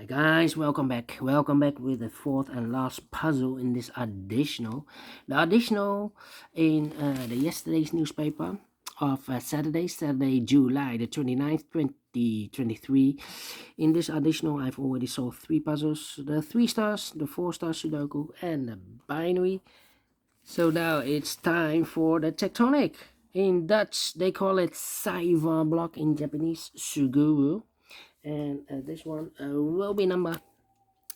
Hi guys, welcome back. Welcome back with the fourth and last puzzle in this additional. The additional in the yesterday's newspaper of Saturday, July the 29th, 2023. In this additional, I've already solved three puzzles: the 3 stars, the 4 star Sudoku, and the binary. So now it's time for the tectonic. In Dutch, they call it Saiva block. In Japanese, Suguru. And this one will be number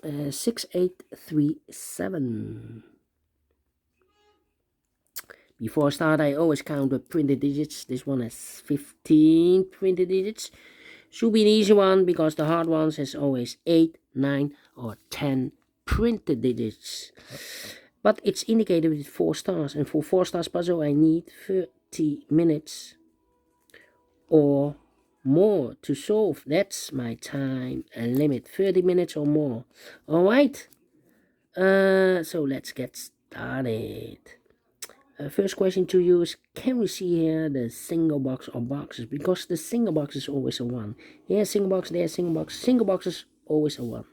6837. Before I start, I always count the printed digits. This one has 15 printed digits. Should be an easy one because the hard ones has always 8, 9 or 10 printed digits. But it's indicated with 4 stars, and for 4 stars puzzle I need 30 minutes or more to solve. That's my time limit, 30 minutes or more. All right, so let's get started. First question to you is, can we see here the single box or boxes? Because the single box is always a 1. Here single box, there single box. Single box is always a 1.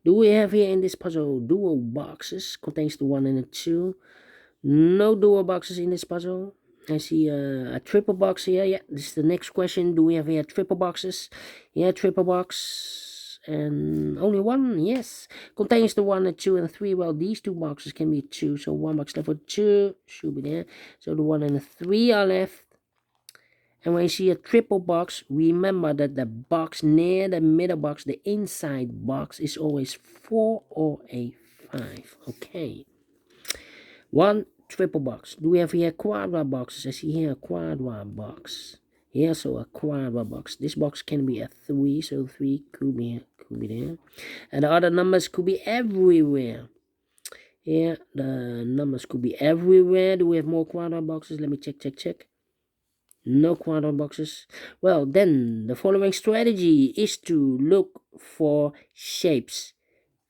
Do we have here in this puzzle dual boxes? Contains the 1 and the 2. No dual boxes in this puzzle. I see a triple box here. Yeah, this is the next question. Do we have here triple boxes? Yeah, triple box. And only 1, yes. Contains the 1 and 2 and 3. Well, these 2 boxes can be 2. So 1 box left for 2 should be there. So the 1 and the 3 are left. And when you see a triple box, remember that the box near the middle box, the inside box, is always 4 or a 5. Okay. 1 triple box. Do we have here quadra boxes? I see here a quadra box. Here, so a quadra box. This box can be a 3, so 3 could be here, could be there. And the other numbers could be everywhere. Here, the numbers could be everywhere. Do we have more quadra boxes? Let me check. No quadra boxes. Well, then the following strategy is to look for shapes,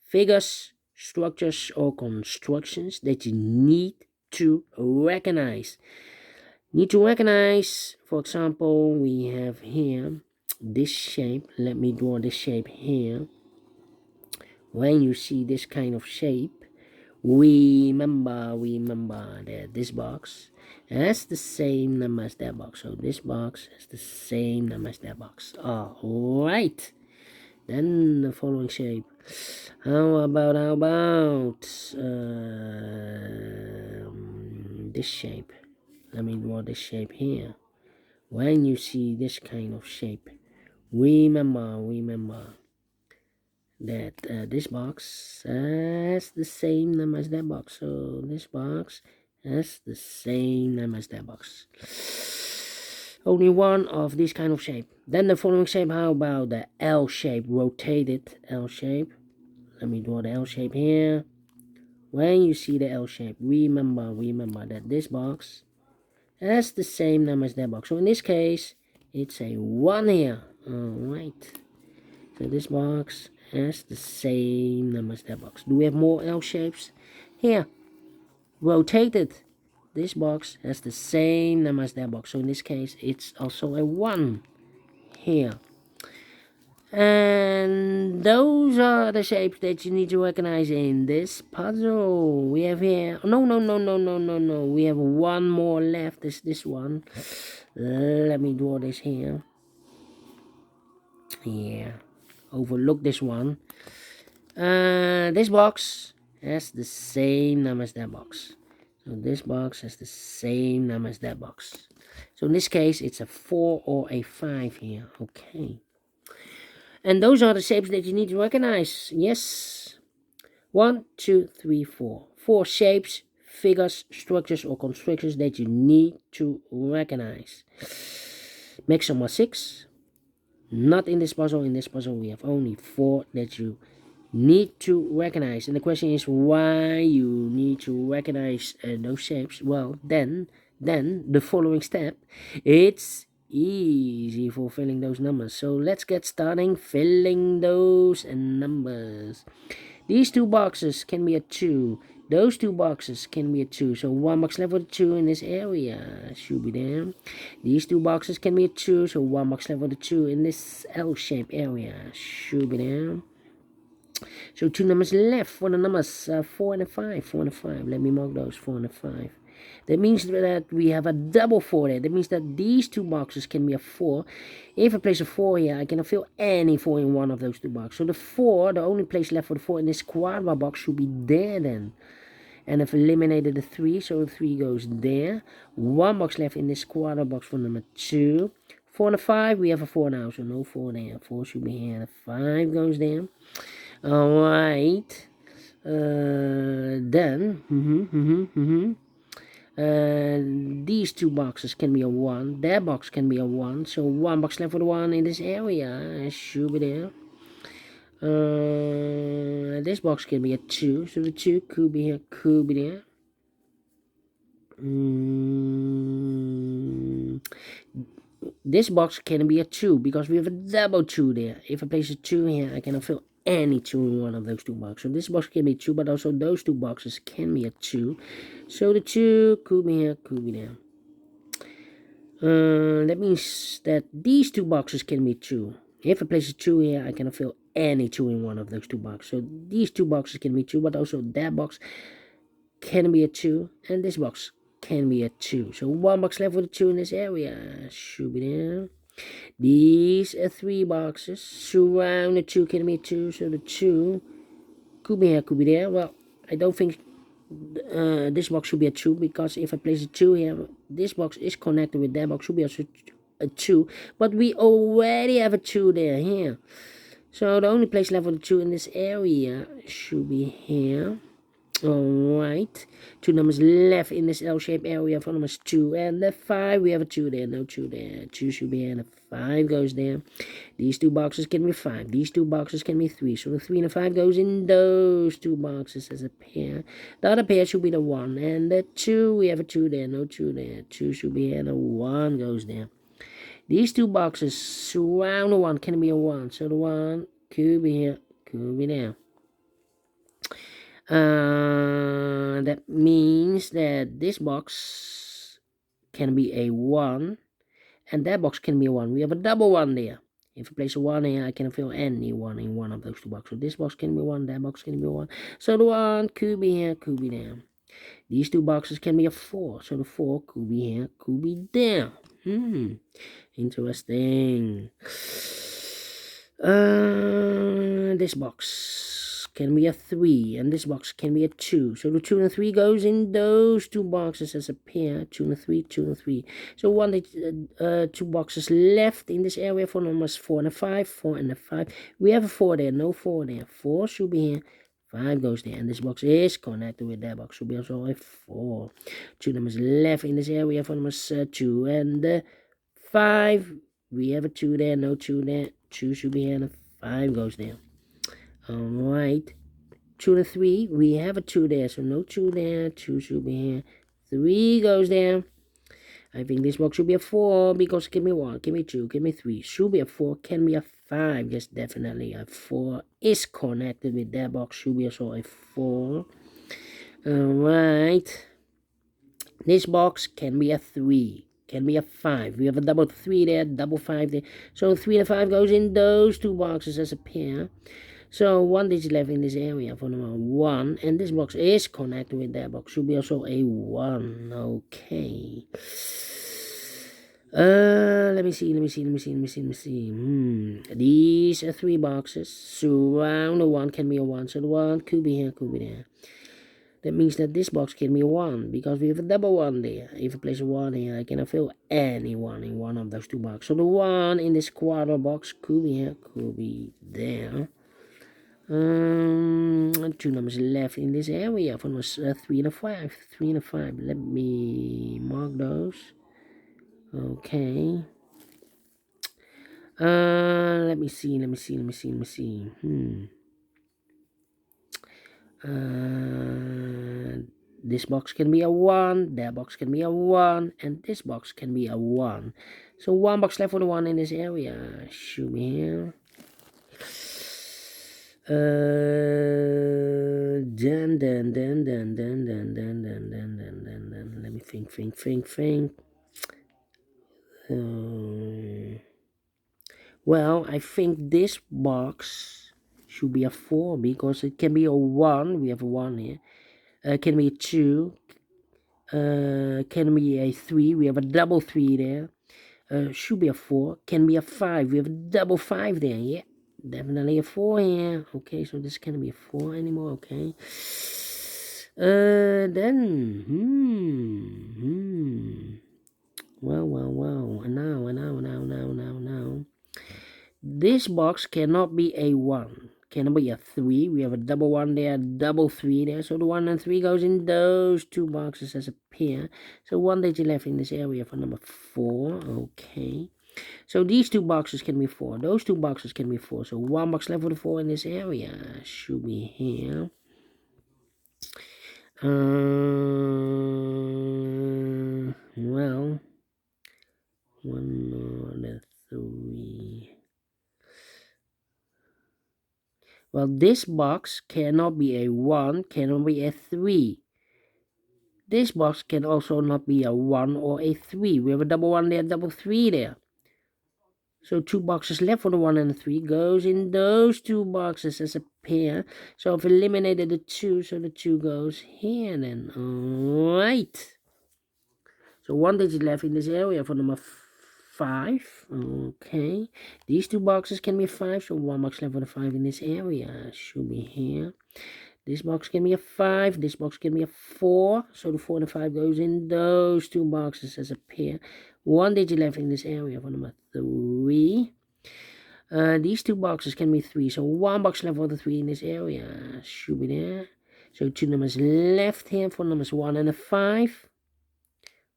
figures, structures or constructions that you need to recognize. For example, we have here this shape. Let me draw this shape here. When you see this kind of shape, remember that this box has the same number as that box. So this box has the same number as that box. Alright. Then the following shape. How about this shape? Let me draw this shape here. When you see this kind of shape, remember that this box has the same number as that box. So this box has the same number as that box. Only one of this kind of shape. Then the following shape, how about the L shape, rotated L shape? Let me draw the L shape here. When you see the L shape, remember that this box has the same number as that box. So in this case, it's a 1 here. Alright. So this box has the same number as that box. Do we have more L shapes? Here, rotated. This box has the same number as that box. So in this case, it's also a 1 here. And those are the shapes that you need to recognize in this puzzle. We have here, no. We have one more left, is this one. Let me draw this here. Yeah, overlook this one. This box has the same number as that box. So this box has the same number as that box. So in this case, it's a 4 or a 5 here. Okay. And those are the shapes that you need to recognize. Yes. 1, 2, 3, 4. 4 shapes, figures, structures, or constructions that you need to recognize. Maximum 6. Not in this puzzle. In this puzzle, we have only 4 that you need to recognize. And the question is why you need to recognize those shapes. Well, then the following step, it's easy for filling those numbers. So let's get starting filling those numbers. These 2 boxes can be a 2. Those 2 boxes can be a 2. So 1 box left with a 2 in this area should be there. These 2 boxes can be a 2. So 1 box left with a 2 in this L-shaped area should be there. So 2 numbers left for the numbers 4 and 5. 4 and 5. Let me mark those 4 and 5. That means that we have a double 4 there. That means that these two boxes can be a 4. If I place a 4 here, I cannot fill any 4 in one of those two boxes. So the 4, the only place left for the 4 in this quadra box should be there then. And I've eliminated the 3, so the 3 goes there. 1 box left in this quadra box for number 2. 4 and a 5, we have a 4 now, so no 4 there. 4 should be here, the 5 goes there. Alright. Then, these two boxes can be a 1. That box can be a 1. So 1 box left for the 1 in this area. Should be there. This box can be a 2. So the 2 could be here, could be there. This box can be a 2 because we have a double 2 there. If I place a 2 here, I cannot fill any 2 in one of those two boxes. So this box can be 2, but also those two boxes can be a 2. So the 2 could be here, could be there. That means that these two boxes can be 2. If I place a 2 here, I cannot fill any 2 in one of those two boxes. So these two boxes can be 2, but also that box can be a 2, and this box can be a 2. So 1 box left with a 2 in this area. Should be there. These are 3 boxes. Surround the 2 can be a 2. So the 2 could be here, could be there. Well, I don't think this box should be a 2, because if I place a 2 here, this box is connected with that box, should be also a 2. But we already have a 2 there, here. So the only place left with a 2 in this area should be here. Alright, 2 numbers left in this L-shaped area for numbers 2 and the 5. We have a 2 there, no 2 there. 2 should be here, and the 5 goes there. These two boxes can be 5. These two boxes can be 3. So the 3 and the 5 goes in those two boxes as a pair. The other pair should be the 1 and the 2. We have a 2 there, no 2 there. 2 should be here, and the 1 goes there. These two boxes surround the 1 can be a 1. So the 1 could be here, could be there. That means that this box can be a 1 and that box can be a 1. We have a double 1 there. If I place a 1 here, I can fill any 1 in one of those two boxes. So this box can be 1, that box can be 1. So the 1 could be here, could be there. These two boxes can be a 4. So the 4 could be here, could be there. Interesting. This box can be a 3 and this box can be a 2. So the 2 and the 3 goes in those two boxes as a pair. 2 and the 3, 2 and the 3. So 2 boxes left in this area for numbers 4 and a 5. 4 and a 5. We have a 4 there, no 4 there. 4 should be here. 5 goes there, and this box is connected with that box. Should be also a 4. 2 numbers left in this area for numbers 2 and 5. We have a 2 there, no 2 there. 2 should be here, and a 5 goes there. Alright. 2 and 3. We have a 2 there, so no 2 there. 2 should be here. 3 goes there. I think this box should be a 4 because give me 1, give me 2, give me 3. Should be a 4, can be a 5. Yes, definitely a 4 is connected with that box. Should be also a 4. Alright. This box can be a 3. Can be a 5. We have a double 3 there, double 5 there. So 3 and 5 goes in those two boxes as a pair. So 1 digit left in this area for number 1. And this box is connected with that box. Should be also a 1. Okay. Let me see. These are 3 boxes. Surround the 1 can be a 1. So the 1 could be here, could be there. That means that this box can be a 1 because we have a double 1 there. If I place a 1 here, I cannot fill any 1 in one of those two boxes. So the 1 in this quarter box could be here, could be there. 2 numbers left in this area for numbers 3 and a 5. 3 and a 5. Let me mark those. Okay. Let me see. This box can be a 1, that box can be a 1, and this box can be a 1. So 1 box left for the 1 in this area. Should be here. Then. Let me think. Well, I think this box should be a 4 because it can be a 1. We have a 1 here. Can be a 2. Can be a 3. We have a double 3 there. Should be a 4. Can be a 5. We have a double 5 there. Yeah, definitely a 4 here. Okay, so this can't be a 4 anymore. Okay. Then well. Now. This box cannot be a 1. Cannot be a 3. We have a double 1 there, double 3 there. So the 1 and 3 goes in those two boxes as a pair. So one digit left in this area for number 4. Okay. So these two boxes can be 4. Those two boxes can be 4. So one box left for the 4 in this area. Should be here. Well, 1 more than 3. Well, this box cannot be a 1, cannot be a 3. This box can also not be a 1 or a 3. We have a double 1 there, double 3 there. So two boxes left for the 1 and the 3 goes in those two boxes as a pair. So I've eliminated the 2, so the 2 goes here then. Alright. So one digit left in this area for number 5. Okay. These two boxes can be 5, so one box left for the 5 in this area. Should be here. This box can be a 5. This box can be a 4. So the 4 and the 5 goes in those two boxes as a pair. One digit left in this area for number 3. These two boxes can be 3. So one box left for the 3 in this area. Should be there. So two numbers left here for numbers 1 and a 5.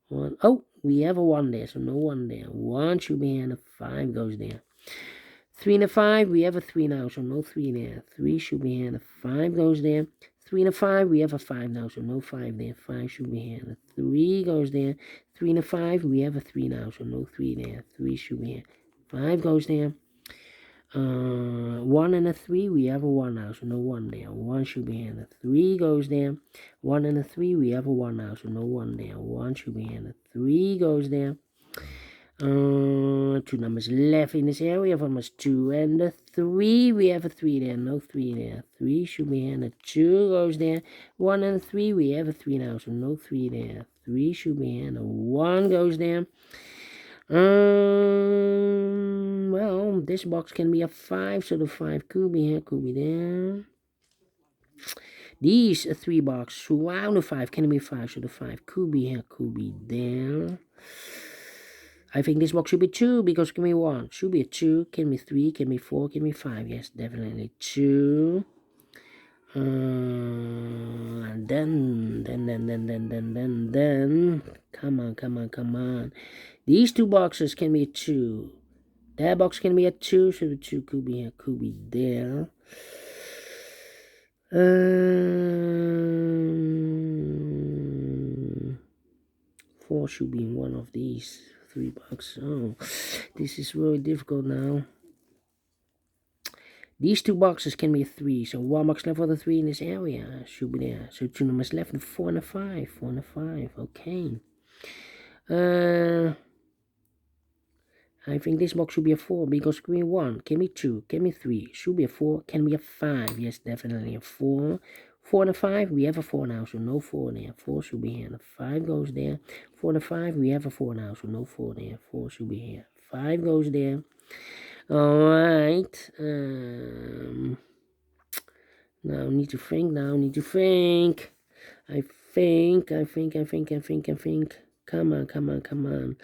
1. Oh, we have a 1 there, so no 1 there. 1 should be here and a 5 goes there. 3 and a 5, we have a 3 now, so no 3 there. 3 should be here and a 5 goes there. 3 and a 5, we have a 5 now, so no 5 there. 5 should be here and a 3 goes there. 3 and a 5, we have a 3 now, so no 3 there. 3 should be here. 5 goes there. 1 and a 3, we have a 1 now, so no 1 there. 1 should be here and a 3 goes there. 1 and a 3, we have a 1 now, so no 1 there. 1 should be here and a 3 goes there. Two numbers left in this area for numbers 2 and a 3. We have a 3 there, no 3 there. 3 should be here and a 2 goes there. 1 and a 3, we have a 3 now, so no 3 there. 3 should be here and a 1 goes there. Well, this box can be a 5, so the 5 could be here, could be there. These 3 boxes surround the 5 can be 5, so the 5 could be here, could be there. I think this box should be 2 because it can be 1. Should be a 2, can be 3, can be 4, can be 5. Yes, definitely 2. Then. Come on. These two boxes can be a 2. That box can be a 2, so the 2 could be here, could be there. 4 should be in one of these 3 boxes. Oh, this is really difficult now. These two boxes can be a 3, so one box left for the 3 in this area should be there. So two numbers left, the 4 and a 5. 4 and a 5, okay. I think this box should be a 4 because can be 1, can be 2, can be 3, should be a 4, can be a 5. Yes, definitely a 4. 4 and a 5, we have a 4 now, so no 4 there. 4 should be here, and a 5 goes there. 4 and a 5, we have a 4 now, so no 4 there. 4 should be here. 5 goes there. Alright. Now need to think, I think. Come on.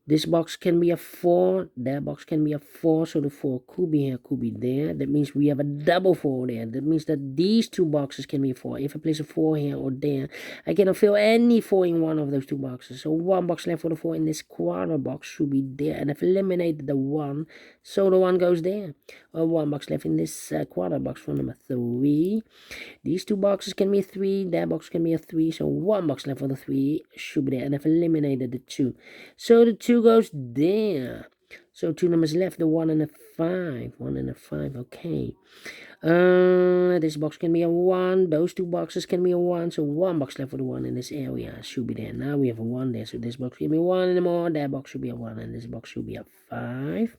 This box can be a 4, that box can be a 4, so the 4 could be here, could be there. That means we have a double 4 there. That means that these two boxes can be 4. If I place a 4 here or there, I cannot fill any 4 in one of those two boxes. So one box left for the 4 in this quarter box should be there. And I've eliminated the 1, so the 1 goes there. Or one box left in this quarter box for number 3. These two boxes can be a 3, that box can be a 3, so one box left for the 3 should be there. And I've eliminated the 2. So the 2 goes there. So 2 numbers left, the 1 and a 5. 1 and a 5, okay. This box can be a 1. Those two boxes can be a 1. So one box left for the 1 in this area should be there. Now we have a 1 there. So this box can be 1 anymore. That box should be a 1. And this box should be a 5.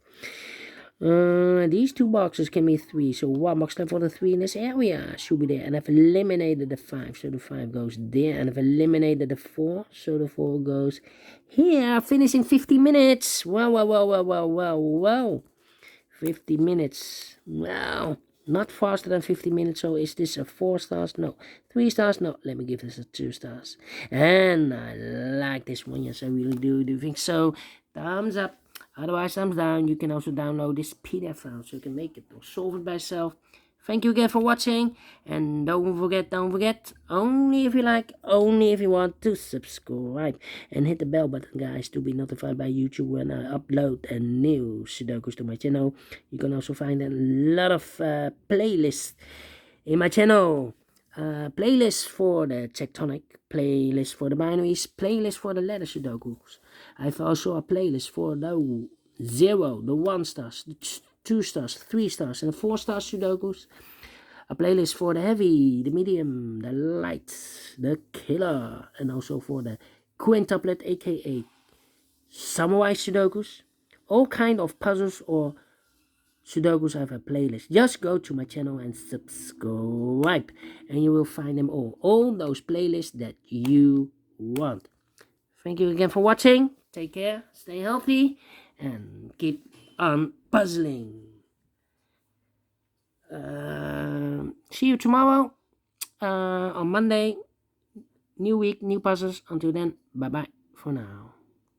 These two boxes can be 3, so 1 box left for the 3 in this area should be there, and I've eliminated the 5, so the 5 goes there, and I've eliminated the 4, so the 4 goes here, finishing 50 minutes. Wow. 50 minutes, wow, not faster than 50 minutes. So is this a 4 stars? No. 3 stars? No. Let me give this a 2 stars. And I like this one, yes I really do think so. Thumbs up, otherwise thumbs down. You can also download this PDF file so you can make it or solve it by yourself. Thank you again for watching, and don't forget, only if you like, only if you want, to subscribe and hit the bell button, guys, to be notified by YouTube when I upload a new Sudokus to my channel. You can also find a lot of playlists in my channel. Playlist for the Tectonic, playlist for the binaries, playlist for the letter Sudokus. I've also a playlist for the 0, the 1 stars, the 2 stars, 3 stars, and 4 stars Sudokus. A playlist for the heavy, the medium, the light, the killer, and also for the quintuplet, aka samurai Sudokus. All kind of puzzles or Sudokus. I have a playlist. Just go to my channel and subscribe, and you will find them all those playlists that you want. Thank you again for watching. Take care, stay healthy, and keep on puzzling. See you tomorrow on Monday. New week, new puzzles. Until then, bye bye for now.